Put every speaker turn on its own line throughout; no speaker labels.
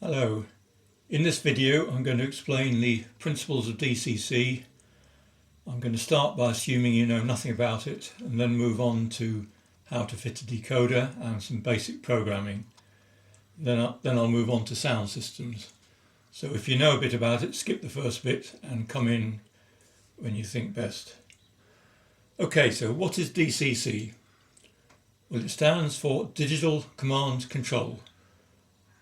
Hello. In this video I'm going to explain the principles of DCC. I'm going to start by assuming you know nothing about it and then move on to how to fit a decoder and some basic programming. Then I'll move on to sound systems. So if you know a bit about it, skip the first bit and come in when you think best. Okay, so what is DCC? Well, it stands for Digital Command Control,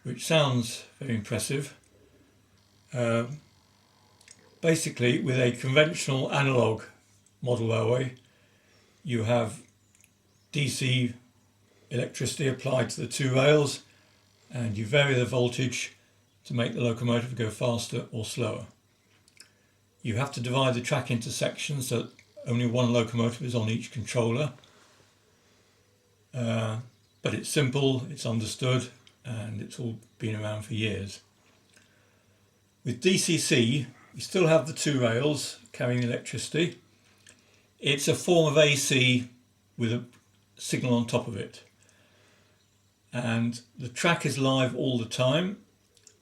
which sounds very impressive. Basically, with a conventional analog model railway, you have DC electricity applied to the two rails and you vary the voltage to make the locomotive go faster or slower. You have to divide the track into sections so that only one locomotive is on each controller. But it's simple, it's understood, and it's all been around for years. With DCC, you still have the two rails carrying electricity. It's a form of AC with a signal on top of it. And the track is live all the time.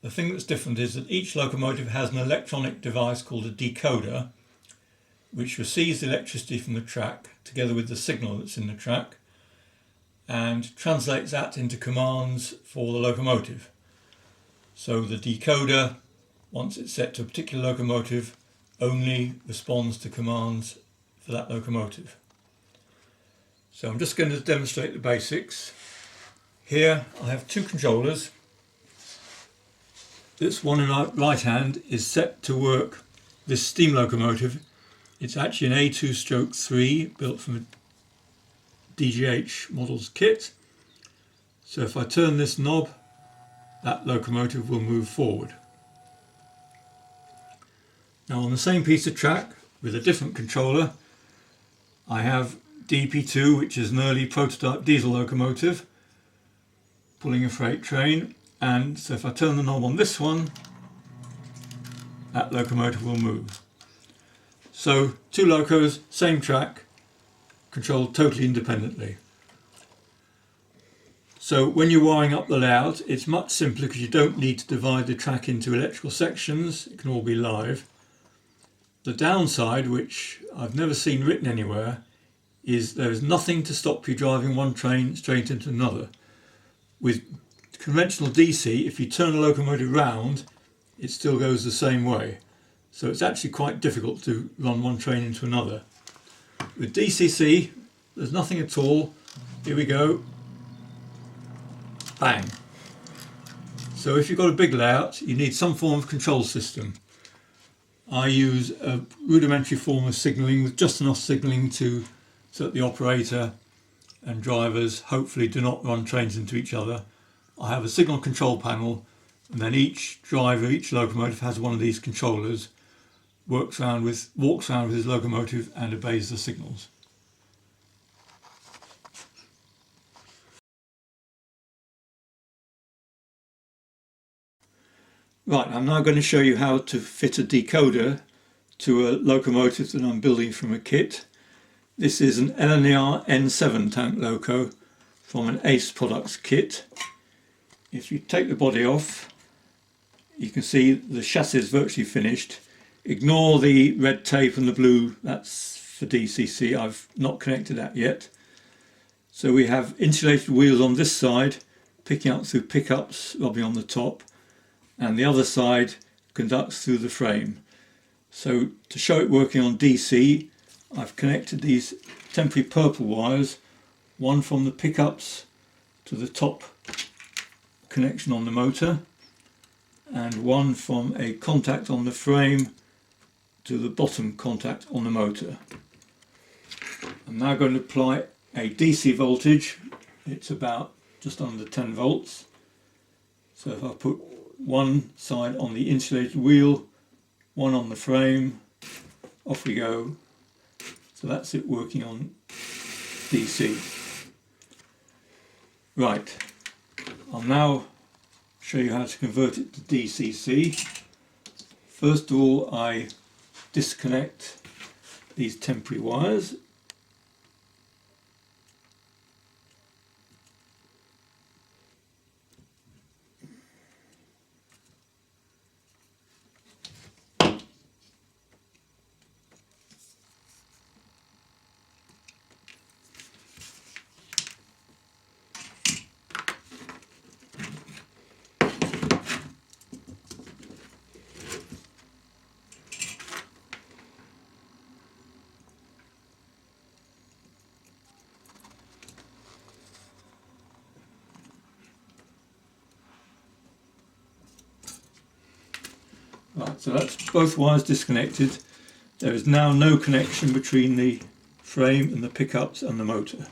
The thing that's different is that each locomotive has an electronic device called a decoder, which receives the electricity from the track together with the signal that's in the track and translates that into commands for the locomotive. So the decoder, once it's set to a particular locomotive, only responds to commands for that locomotive. So I'm just going to demonstrate the basics. Here I have two controllers. This one in my right hand is set to work this steam locomotive. It's actually an A2/3 built from a DGH models kit. So if I turn this knob, that locomotive will move forward. Now on the same piece of track with a different controller, I have DP2, which is an early prototype diesel locomotive pulling a freight train, and so if I turn the knob on this one, that locomotive will move. So two locos, same track, controlled totally independently. So when you're wiring up the layout, it's much simpler because you don't need to divide the track into electrical sections. It can all be live. The downside, which I've never seen written anywhere, is there is nothing to stop you driving one train straight into another. With conventional DC, if you turn a locomotive round, it still goes the same way. So it's actually quite difficult to run one train into another. With DCC, there's nothing at all. Here we go. Bang. So if you've got a big layout, you need some form of control system. I use a rudimentary form of signalling with just enough signalling so that the operator and drivers hopefully do not run trains into each other. I have a signal control panel, and then each driver, each locomotive has one of these controllers, walks around with his locomotive and obeys the signals. Right, I'm now going to show you how to fit a decoder to a locomotive that I'm building from a kit. This is an LNER N7 tank loco from an ACE Products kit. If you take the body off, you can see the chassis is virtually finished. Ignore the red tape and the blue, that's for DCC, I've not connected that yet. So we have insulated wheels on this side, picking up through pickups, rubbing on the top, and the other side conducts through the frame. So to show it working on DC, I've connected these temporary purple wires, one from the pickups to the top connection on the motor, and one from a contact on the frame to the bottom contact on the motor. I'm now going to apply a DC voltage. It's about just under 10 volts. So if I put one side on the insulated wheel, one on the frame, off we go. So that's it working on DC. Right, I'll now show you how to convert it to DCC. First of all, I disconnect these temporary wires. Right, so that's both wires disconnected. There is now no connection between the frame and the pickups and the motor.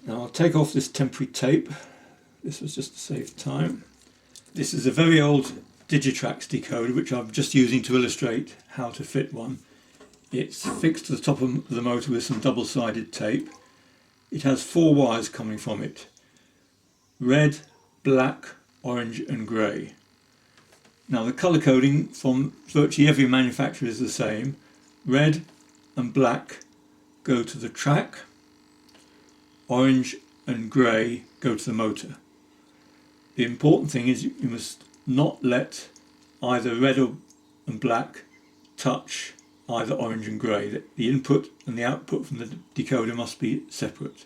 Now I'll take off this temporary tape. This was just to save time. This is a very old Digitrax decoder which I'm just using to illustrate how to fit one. It's fixed to the top of the motor with some double-sided tape. It has 4 wires coming from it: red, black, orange and grey. Now the colour coding from virtually every manufacturer is the same. Red and black go to the track, orange and grey go to the motor. The important thing is you must not let either red and black touch either orange and grey. The input and the output from the decoder must be separate.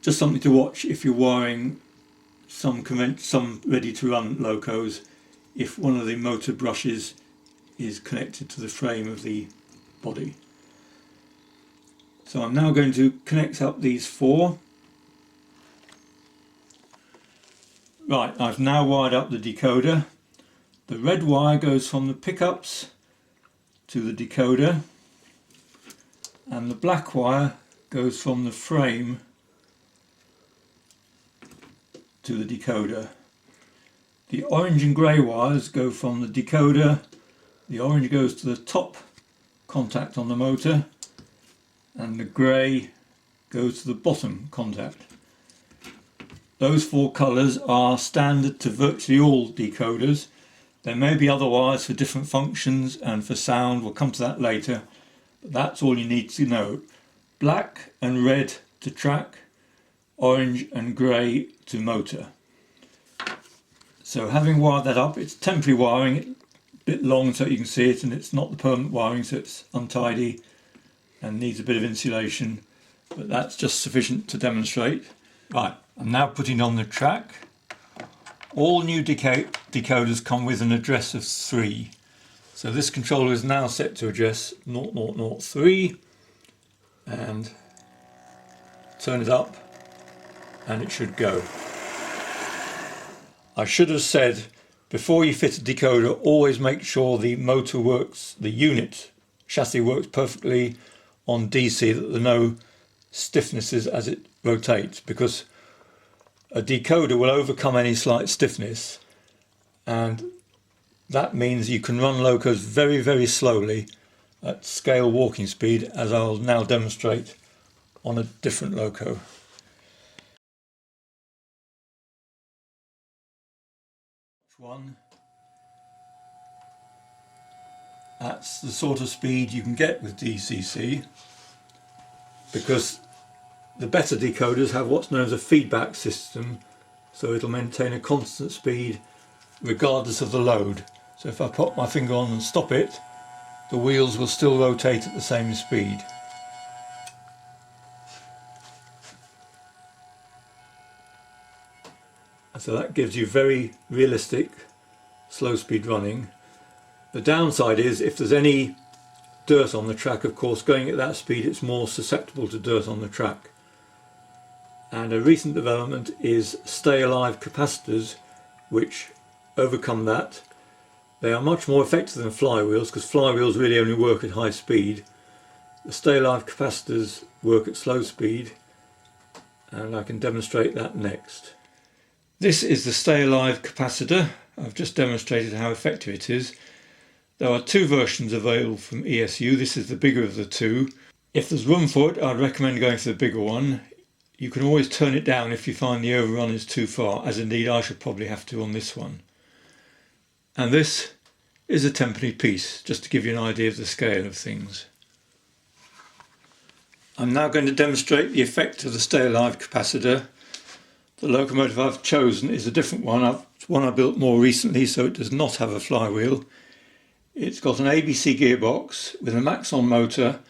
Just something to watch if you're wiring some ready-to-run locos, if one of the motor brushes is connected to the frame of the body. So I'm now going to connect up these 4. Right, I've now wired up the decoder. The red wire goes from the pickups to the decoder, and the black wire goes from the frame to the decoder. The orange and grey wires go from the decoder. The orange goes to the top contact on the motor, and the grey goes to the bottom contact. Those 4 colours are standard to virtually all decoders. There may be other wires for different functions and for sound. We'll come to that later, but that's all you need to know. Black and red to track, orange and grey to motor. So having wired that up, it's temporary wiring, a bit long so you can see it, and it's not the permanent wiring, so it's untidy and needs a bit of insulation, but that's just sufficient to demonstrate. Right, I'm now putting on the track. All new decoders come with an address of 3. So this controller is now set to address 0003, and turn it up and it should go. I should have said, before you fit a decoder, always make sure the motor works, the unit chassis works perfectly on DC, that there are no stiffnesses as it rotates, because a decoder will overcome any slight stiffness, and that means you can run locos very, very slowly at scale walking speed, as I'll now demonstrate on a different loco. One. That's the sort of speed you can get with DCC, because the better decoders have what's known as a feedback system, so it'll maintain a constant speed regardless of the load. So if I put my finger on and stop it, the wheels will still rotate at the same speed. So that gives you very realistic slow speed running. The downside is if there's any dirt on the track, of course, going at that speed it's more susceptible to dirt on the track. And a recent development is stay alive capacitors which overcome that. They are much more effective than flywheels, because flywheels really only work at high speed. The stay alive capacitors work at slow speed, and I can demonstrate that next. This is the stay alive capacitor. I've just demonstrated how effective it is. There are 2 versions available from ESU. This is the bigger of the 2. If there's room for it, I'd recommend going for the bigger one. You can always turn it down if you find the overrun is too far, as indeed I should probably have to on this one. And this is a 10p piece, just to give you an idea of the scale of things. I'm now going to demonstrate the effect of the stay alive capacitor. The locomotive I've chosen is a different one. It's one I built more recently, so it does not have a flywheel. It's got an ABC gearbox with a Maxon motor,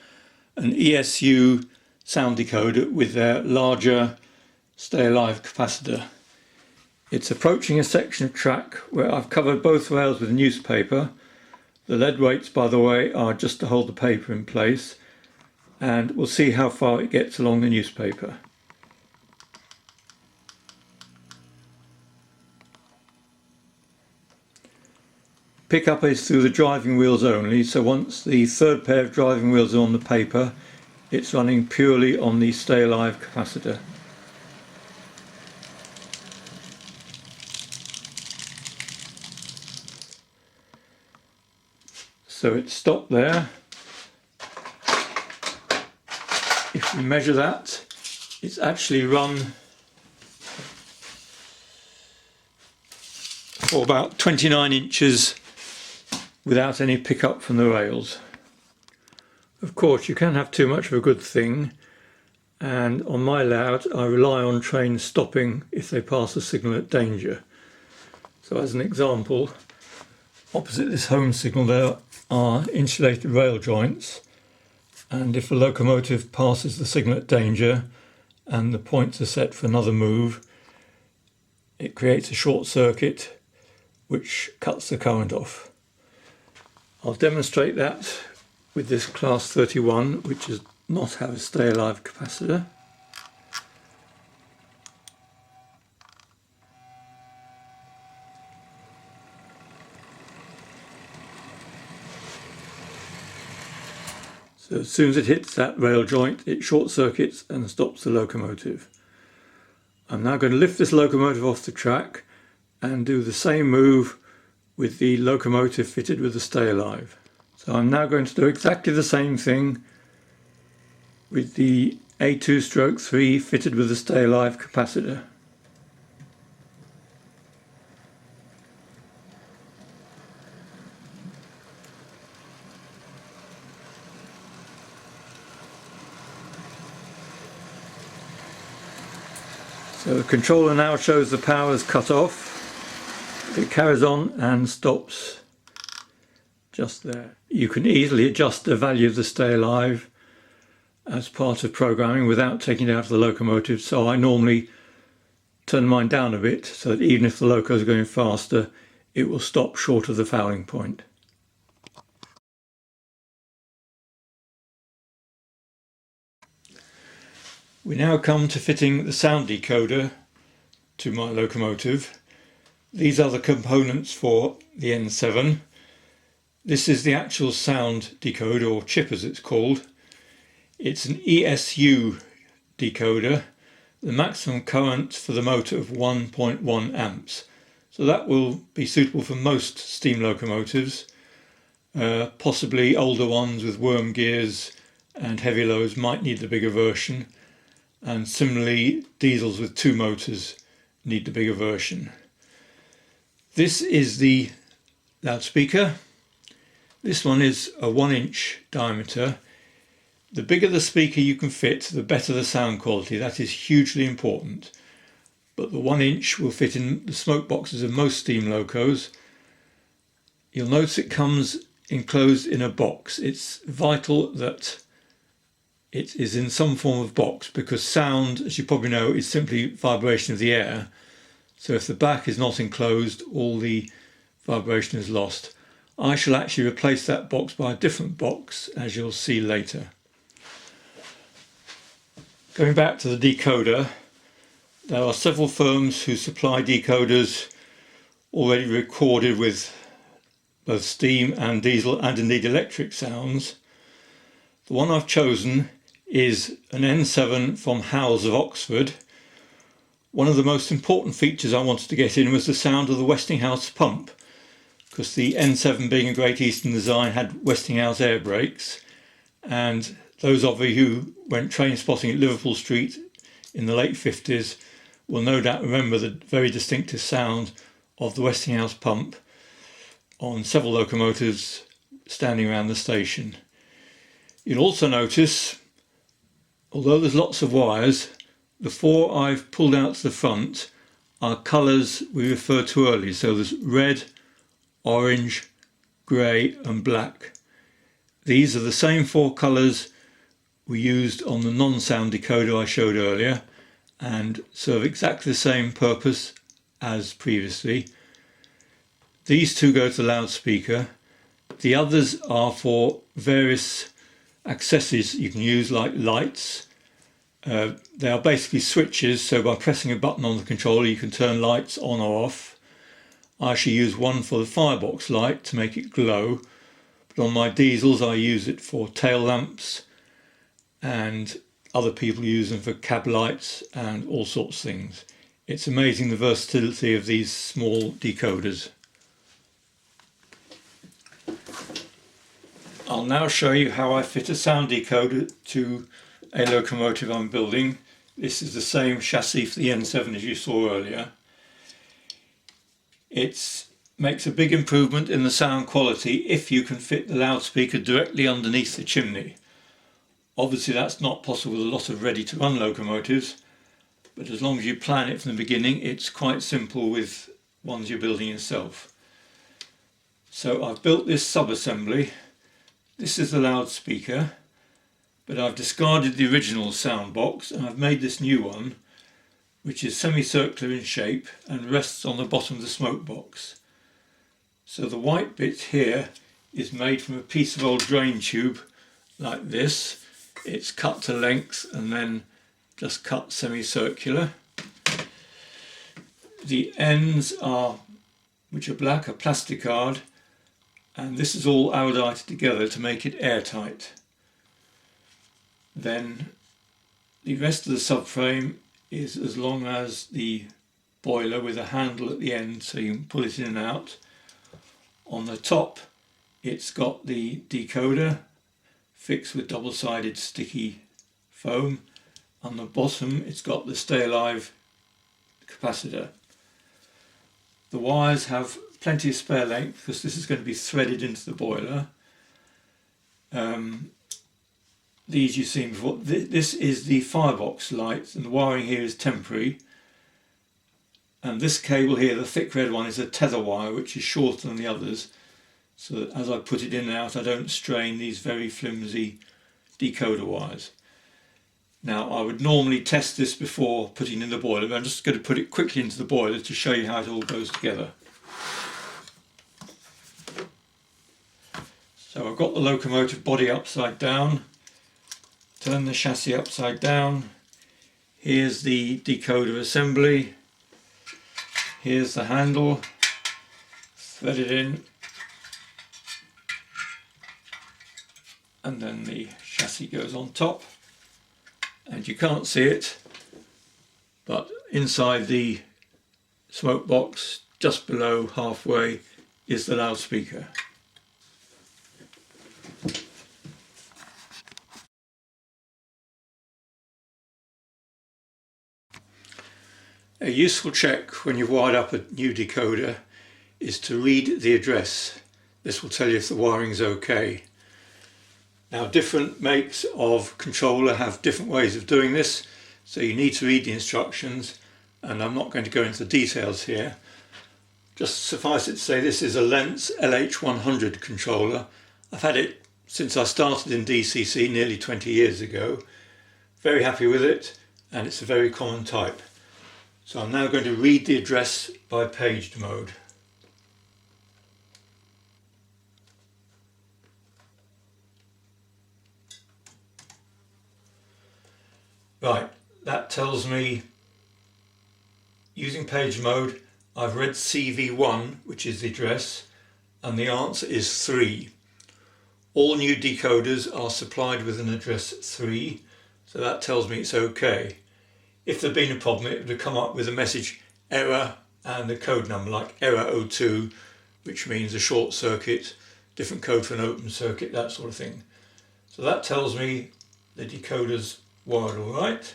an ESU sound decoder with their larger stay alive capacitor. It's approaching a section of track where I've covered both rails with newspaper. The lead weights, by the way, are just to hold the paper in place, and we'll see how far it gets along the newspaper. pickup is through the driving wheels only, so once the third pair of driving wheels are on the paper, it's running purely on the stay alive capacitor. So it's stopped there. If we measure that, it's actually run for about 29 inches without any pickup from the rails. Of course, you can have too much of a good thing, and on my layout I rely on trains stopping if they pass a signal at danger. So as an example, opposite this home signal there are insulated rail joints, and if a locomotive passes the signal at danger and the points are set for another move, it creates a short circuit which cuts the current off. I'll demonstrate that with this class 31, which does not have a stay alive capacitor. So as soon as it hits that rail joint, it short circuits and stops the locomotive. I'm now going to lift this locomotive off the track and do the same move with the locomotive fitted with the stay alive. So I'm now going to do exactly the same thing with the A2/3 fitted with the stay alive capacitor. So the controller now shows the power is cut off. It carries on and stops just there. You can easily adjust the value of the stay alive as part of programming without taking it out of the locomotive, so I normally turn mine down a bit so that even if the loco is going faster, it will stop short of the fouling point. We now come to fitting the sound decoder to my locomotive. These are the components for the N7. This is the actual sound decoder, or chip as it's called. It's an ESU decoder, the maximum current for the motor of 1.1 amps. So that will be suitable for most steam locomotives, possibly older ones with worm gears and heavy loads might need the bigger version, and similarly diesels with 2 motors need the bigger version. This is the loudspeaker. This one is a 1-inch diameter. The bigger the speaker you can fit, the better the sound quality. That is hugely important. But the 1-inch will fit in the smoke boxes of most steam locos. You'll notice it comes enclosed in a box. It's vital that it is in some form of box, because sound, as you probably know, is simply vibration of the air. So if the back is not enclosed, all the vibration is lost. I shall actually replace that box by a different box, as you'll see later. Going back to the decoder, there are several firms who supply decoders already recorded with both steam and diesel and indeed electric sounds. The one I've chosen is an N7 from Howells of Oxford. One of the most important features I wanted to get in was the sound of the Westinghouse pump, because the N7, being a Great Eastern design, had Westinghouse air brakes, and those of you who went train spotting at Liverpool Street in the late 50s will no doubt remember the very distinctive sound of the Westinghouse pump on several locomotives standing around the station. You'll also notice, although there's lots of wires, the 4 I've pulled out to the front are colours we referred to earlier. So there's red, orange, grey and black. These are the same 4 colours we used on the non-sound decoder I showed earlier and serve exactly the same purpose as previously. These 2 go to the loudspeaker. The others are for various accessories you can use, like lights. They are basically switches, so by pressing a button on the controller you can turn lights on or off. I actually use one for the firebox light to make it glow, but on my diesels I use it for tail lamps, and other people use them for cab lights and all sorts of things. It's amazing the versatility of these small decoders. I'll now show you how I fit a sound decoder to a locomotive I'm building. This is the same chassis for the N7 as you saw earlier. It makes a big improvement in the sound quality if you can fit the loudspeaker directly underneath the chimney. Obviously that's not possible with a lot of ready-to-run locomotives, but as long as you plan it from the beginning, it's quite simple with ones you're building yourself. So I've built this sub-assembly. This is the loudspeaker, but I've discarded the original sound box and I've made this new one, which is semicircular in shape and rests on the bottom of the smoke box. So the white bit here is made from a piece of old drain tube like this. It's cut to length and then just cut semicircular. The ends are, which are black, are plasticard, and this is all iodized together to make it airtight. Then the rest of the subframe is as long as the boiler with a handle at the end so you can pull it in and out. On the top it's got the decoder fixed with double-sided sticky foam. On the bottom it's got the stay alive capacitor. The wires have plenty of spare length because this is going to be threaded into the boiler. These you've seen before. This is the firebox light and the wiring here is temporary. And this cable here, the thick red one, is a tether wire which is shorter than the others, so that as I put it in and out I don't strain these very flimsy decoder wires. Now I would normally test this before putting in the boiler, but I'm just going to put it quickly into the boiler to show you how it all goes together. So I've got the locomotive body upside down, turn the chassis upside down, here's the decoder assembly, here's the handle, thread it in, and then the chassis goes on top, and you can't see it, but inside the smoke box just below halfway is the loudspeaker. A useful check when you've wired up a new decoder is to read the address. This will tell you if the wiring is okay. Now different makes of controller have different ways of doing this, so you need to read the instructions, and I'm not going to go into the details here. Just suffice it to say this is a Lentz LH100 controller. I've had it since I started in DCC nearly 20 years ago. Very happy with it, and it's a very common type. So I'm now going to read the address by paged mode. Right, that tells me, using page mode, I've read CV1, which is the address, and the answer is 3. All new decoders are supplied with an address 3, so that tells me it's okay. If there'd been a problem, it would have come up with a message error and a code number like error 02, which means a short circuit, different code for an open circuit, that sort of thing. So that tells me the decoder's wired all right.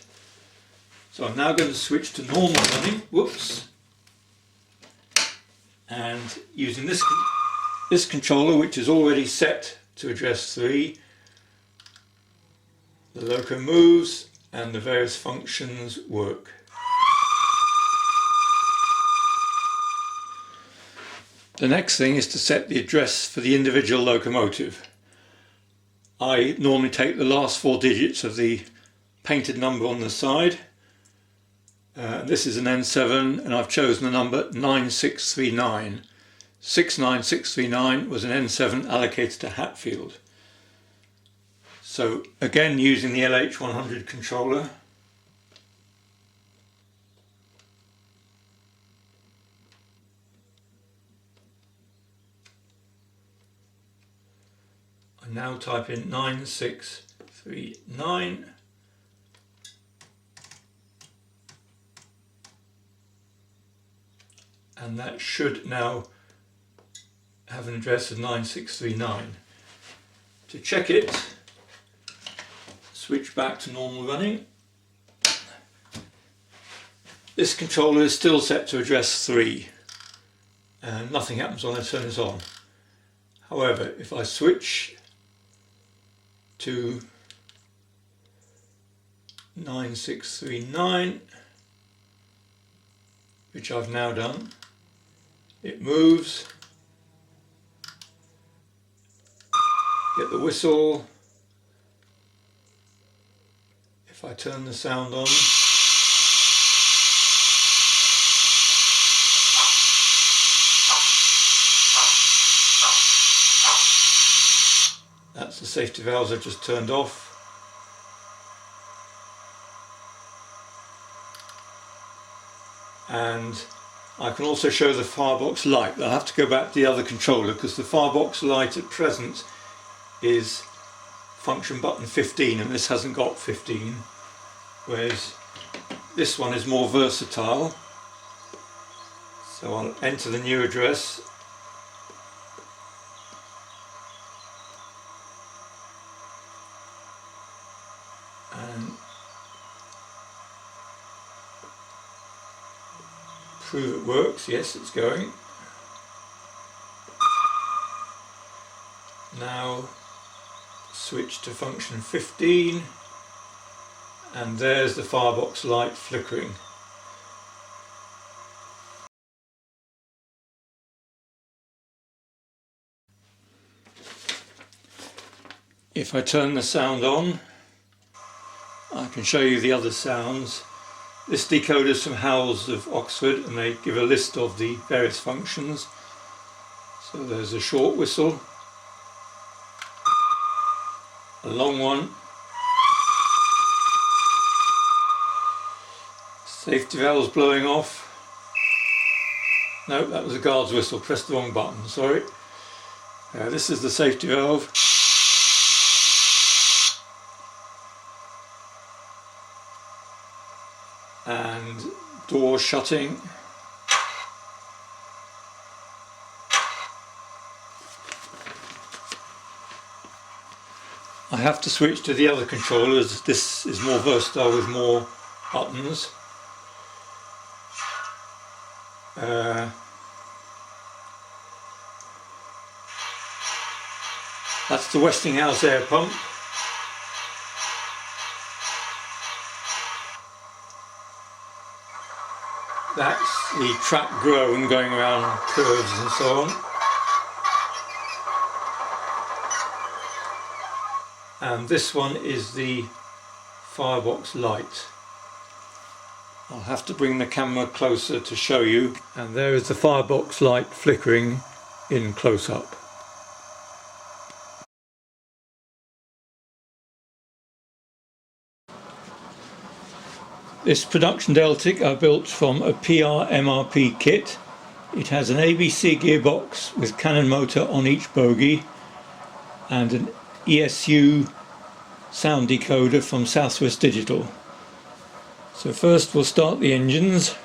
So I'm now going to switch to normal running. Whoops. And using this controller, which is already set to address 3, the loco moves and the various functions work. The next thing is to set the address for the individual locomotive. I normally take the last 4 digits of the painted number on the side. This is an N7 and I've chosen the number 9639. 69639 was an N7 allocated to Hatfield. So again, using the LH100 controller, now type in 9639 and that should now have an address of 9639. To check it, switch back to normal running. This controller is still set to address 3 and nothing happens when I turn this on. However, if I switch to 9639, which I've now done, it moves, get the whistle. If I turn the sound on, that's the safety valves I've just turned off. And I can also show the firebox light. I'll have to go back to the other controller because the firebox light at present is function button 15 and this hasn't got 15, whereas this one is more versatile. So I'll enter the new address and prove it works. Yes, it's going. Now switch to function 15 and there's the firebox light flickering. If I turn the sound on, I can show you the other sounds. This decoder is from Howells of Oxford and they give a list of the various functions. So there's a short whistle, a long one, safety valves blowing off. No, that was a guard's whistle, pressed the wrong button, sorry. This is the safety valve. And door shutting. I have to switch to the other controllers. This is more versatile with more buttons. That's the Westinghouse air pump. That's the track drone going around curves and so on. And this one is the firebox light. I'll have to bring the camera closer to show you. And there is the firebox light flickering in close-up. This production Deltic I built from a PR MRP kit. It has an ABC gearbox with Cannon motor on each bogie and an ESU sound decoder from Southwest Digital. So first we'll start the engines.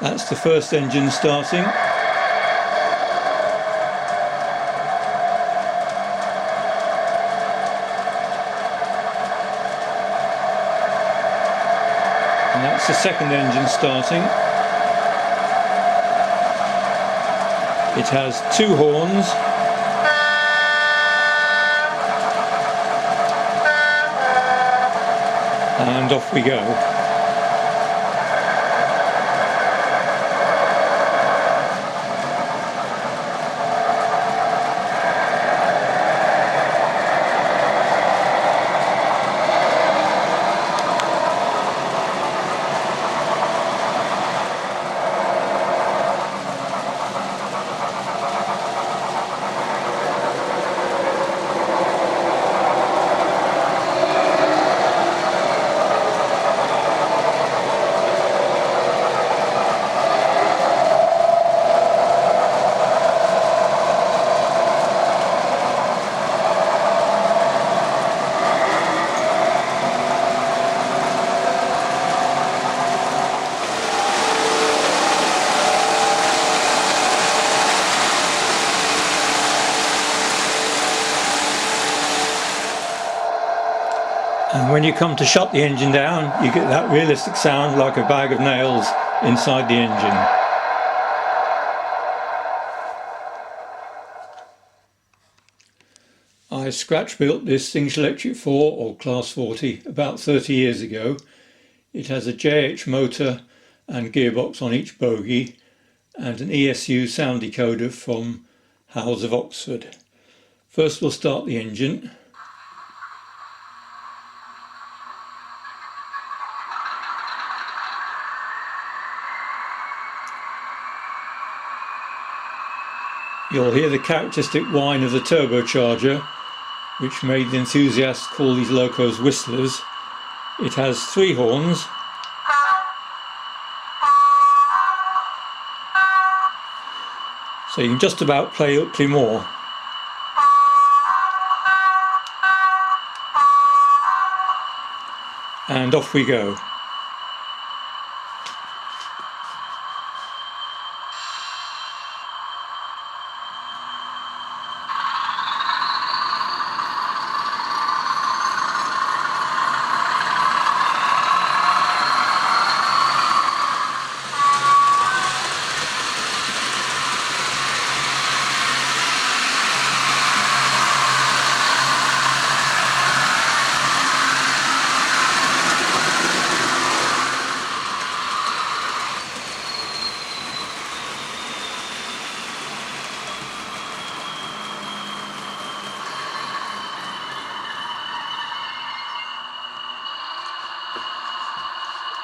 That's the first engine starting. And that's the second engine starting. It has two horns. And off we go. And when you come to shut the engine down, you get that realistic sound like a bag of nails inside the engine. I scratch built this English Electric 4 or Class 40 about 30 years ago. It has a JH motor and gearbox on each bogie and an ESU sound decoder from Howes of Oxford. First we'll start the engine. You'll hear the characteristic whine of the turbocharger, which made the enthusiasts call these locos whistlers. It has 3 horns, so you can just about play more. And off we go.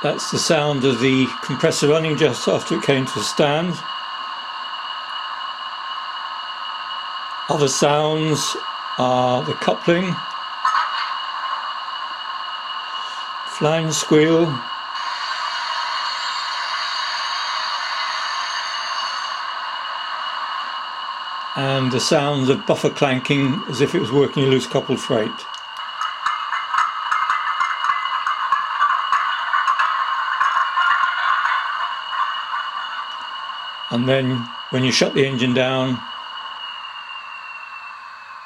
That's the sound of the compressor running just after it came to a stand. Other sounds are the coupling, flange squeal, and the sounds of buffer clanking as if it was working a loose coupled freight. And then when you shut the engine down,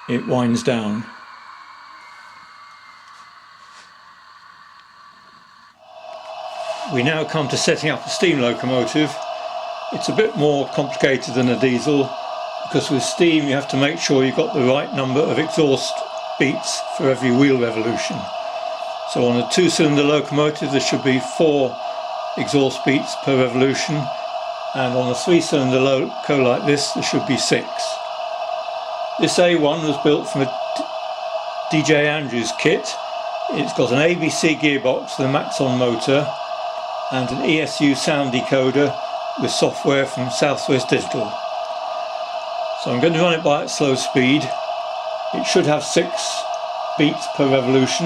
it winds down. We now come to setting up a steam locomotive. It's a bit more complicated than a diesel, because with steam you have to make sure you've got the right number of exhaust beats for every wheel revolution. So on a 2-cylinder locomotive there should be 4 exhaust beats per revolution, and on a 3-cylinder loco like this there should be 6. This A1 was built from a DJ Andrews kit. It's got an ABC gearbox with a Maxon motor and an ESU sound decoder with software from Southwest Digital. So I'm going to run it by at slow speed. It should have 6 beats per revolution.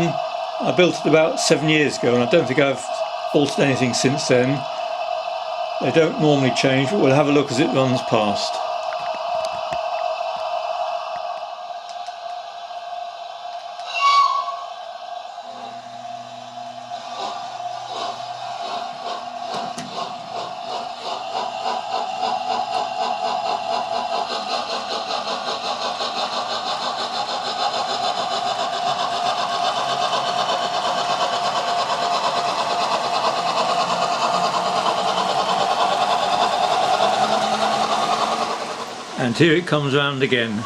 I built it about 7 years ago and I don't think I've altered anything since then. They don't normally change, but we'll have a look as it runs past. And here it comes round again.